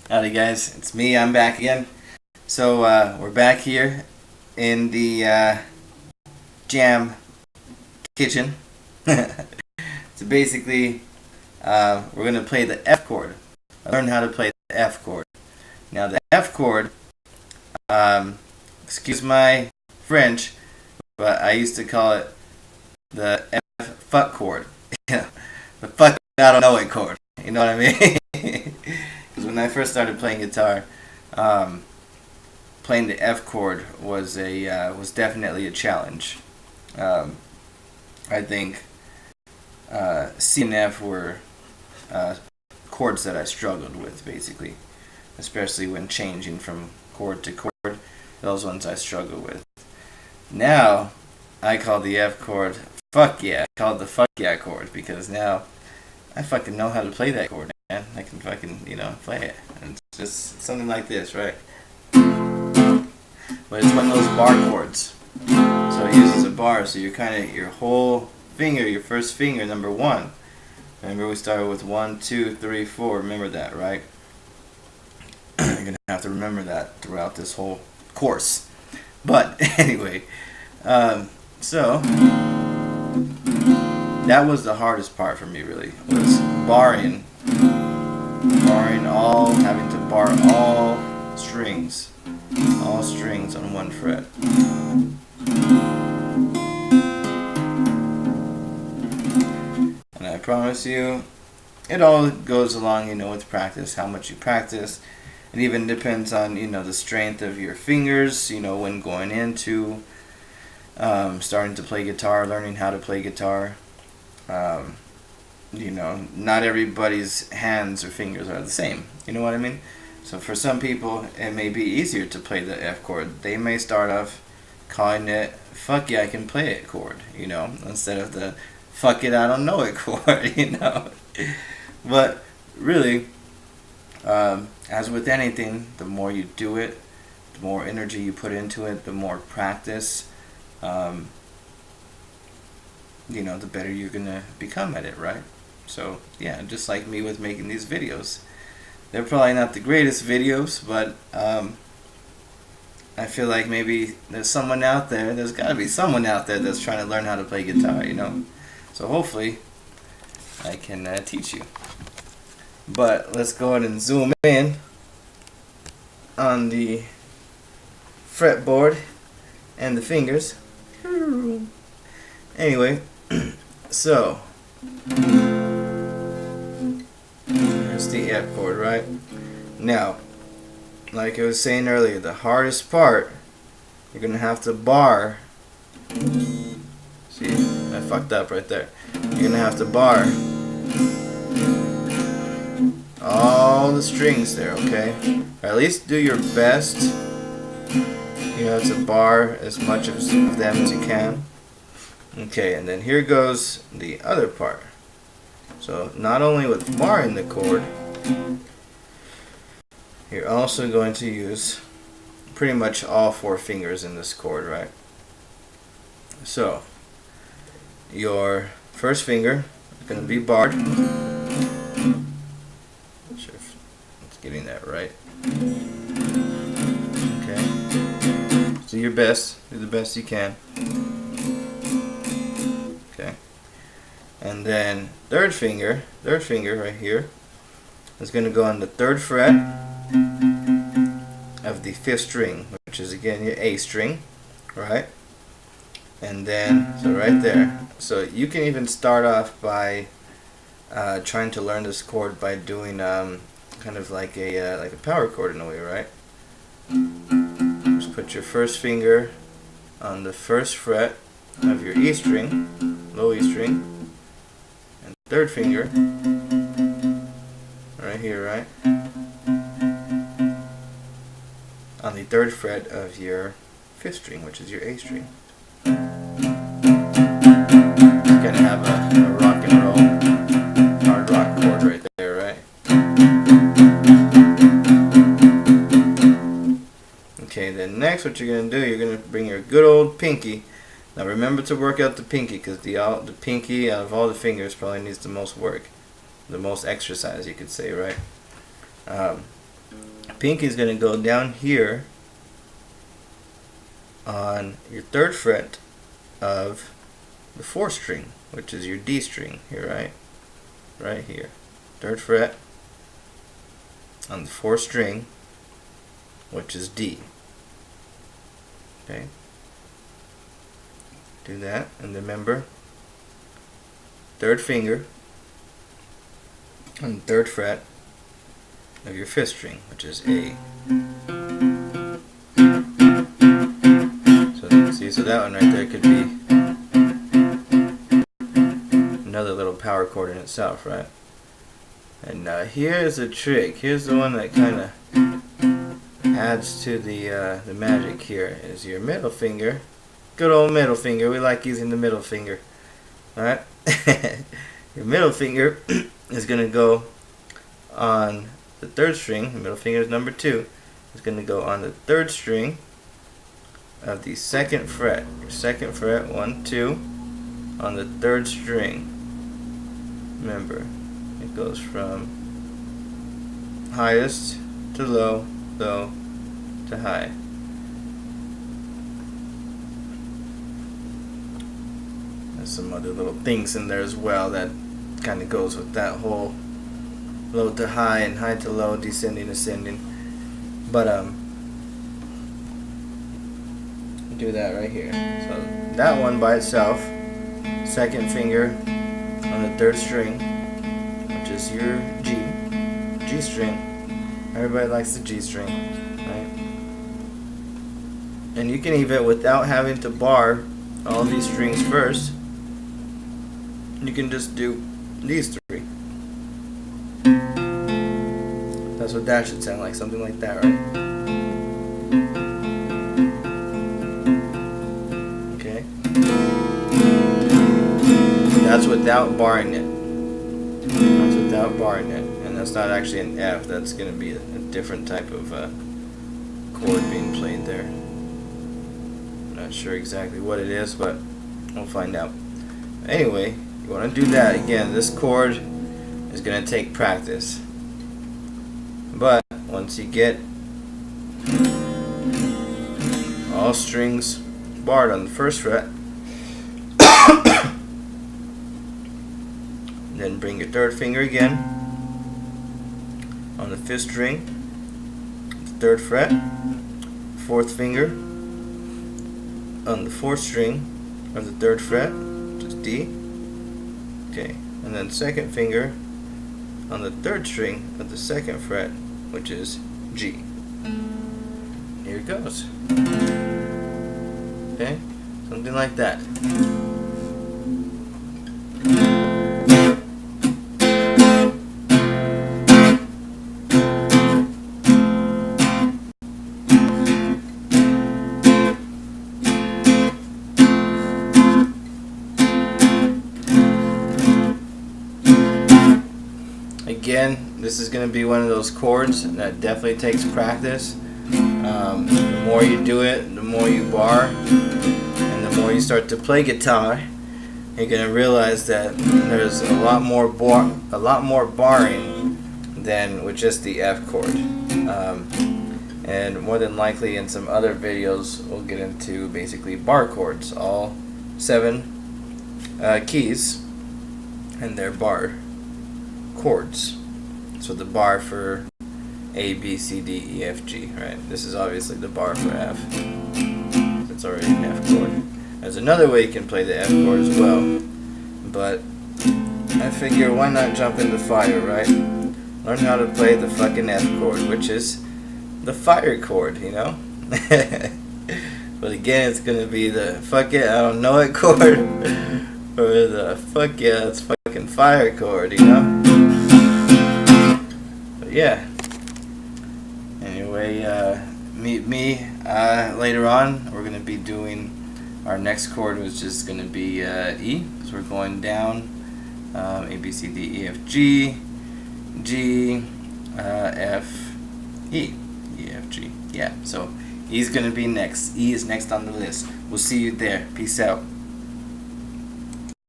Howdy guys, it's me, I'm back again. So we're back here in the jam kitchen. So basically we're going to play the F chord. I learned how to play the F chord. Now the F chord, excuse my French, but I used to call it the F fuck chord. The fuck I don't know it chord. You know what I mean? Because when I first started playing guitar, playing the F chord was definitely a challenge. I think C and F were chords that I struggled with, basically, especially when changing from chord to chord. Those ones I struggle with. Now I call the F chord fuck yeah. I call it the fuck yeah chord because now I fucking know how to play that chord, man. I can fucking, play it. And it's just something like this, right? But it's one of those bar chords. So it uses a bar, so you're kind of, your whole finger, your first finger, number 1. Remember we started with 1, 2, 3, 4. Remember that, right? You're going to have to remember that throughout this whole course. But anyway, so that was the hardest part for me, really, was barring all, having to bar all strings on one fret. And I promise you, it all goes along, with practice, how much you practice. It even depends on, the strength of your fingers, when going into starting to play guitar, learning how to play guitar. Not everybody's hands or fingers are the same. You know what I mean? So for some people, it may be easier to play the F chord. They may start off calling it fuck yeah, I can play it chord, instead of the fuck it, I don't know it chord, But really, as with anything, the more you do it, the more energy you put into it, the more practice, the better you're gonna become at it, right? So yeah, just like me with making these videos. They're probably not the greatest videos, but I feel like maybe there's gotta be someone out there that's trying to learn how to play guitar, So hopefully I can teach you. But let's go ahead and zoom in on the fretboard and the fingers. Anyway, so there's the F chord, right? Now, like I was saying earlier, the hardest part, you're gonna have to bar. See, I fucked up right there. You're gonna have to bar all the strings there, okay? Or at least do your best, to bar as much of them as you can. Okay, and then here goes the other part. So not only with barring the chord, you're also going to use pretty much all 4 fingers in this chord, right? So your first finger is going to be barred. Not sure if it's getting that right. Okay. Do your best. Do the best you can. Okay. And then third finger right here is going to go on the 3rd fret of the 5th string, which is again your A string, right? And then, so right there. So you can even start off by trying to learn this chord by doing kind of like a power chord in a way, right? Just put your first finger on the 1st fret of your E string, low E string, and 3rd finger right here, right? On the 3rd fret of your 5th string, which is your A string. It's gonna have a rock and roll, hard rock chord right there, right? Okay, then next what you're gonna do, you're gonna bring your good old pinky. Now remember to work out the pinky, because the pinky out of all the fingers probably needs the most work, the most exercise, you could say, right? pinky is going to go down here on your 3rd fret of the 4th string, which is your D string here, right here. 3rd fret on the 4th string, which is D. Okay. Do that, and remember, 3rd finger on the 3rd fret of your 5th string, which is A. So that one right there could be another little power chord in itself, right? And here's a trick. Here's the one that kind of adds to the magic here. Is your middle finger. Good old middle finger. We like using the middle finger. Alright? Your middle finger is going to go on the 3rd string. The middle finger is number 2. It's going to go on the 3rd string of the 2nd fret. Your 2nd fret, 1, 2, on the 3rd string. Remember, it goes from highest to low, low to high. There's some other little things in there as well that kind of goes with that whole low to high and high to low, descending, ascending. But do that right here. So that one by itself, 2nd finger on the 3rd string, which is your G string. Everybody likes the G string, right? And you can even, without having to bar all these strings first, you can just do these 3. That's what that should sound like, something like that, right? Okay. That's without barring it. That's without barring it. And that's not actually an F, that's going to be a different type of chord being played there. I'm not sure exactly what it is, but we'll find out. Anyway, you want to do that. Again, this chord is going to take practice. But once you get all strings barred on the 1st fret, then bring your 3rd finger again on the 5th string, the 3rd fret, 4th finger on the 4th string of the 3rd fret, which is D. Okay, and then 2nd finger on the 3rd string of the 2nd fret, which is G. Here it goes. Okay, something like that. Again, this is going to be one of those chords that definitely takes practice. The more you do it, the more you bar, and the more you start to play guitar, you're going to realize that there's a lot more barring than with just the F chord. And more than likely in some other videos we'll get into basically bar chords, all 7 keys, and they're bar chords. So the bar for A, B, C, D, E, F, G, right? This is obviously the bar for F. It's already an F chord. There's another way you can play the F chord as well, but I figure why not jump in the fire, right? Learn how to play the fucking F chord, which is the fire chord, you know? But again, it's gonna be the fuck it, I don't know it chord, or the fuck yeah, it's fucking fire chord, you know? But yeah. Anyway, meet me later on. We're gonna be doing our next chord, which is gonna be E. So we're going down A, B, C, D, E, F, G, G, F, E, E, F, G. Yeah. So E's gonna be next. E is next on the list. We'll see you there. Peace out.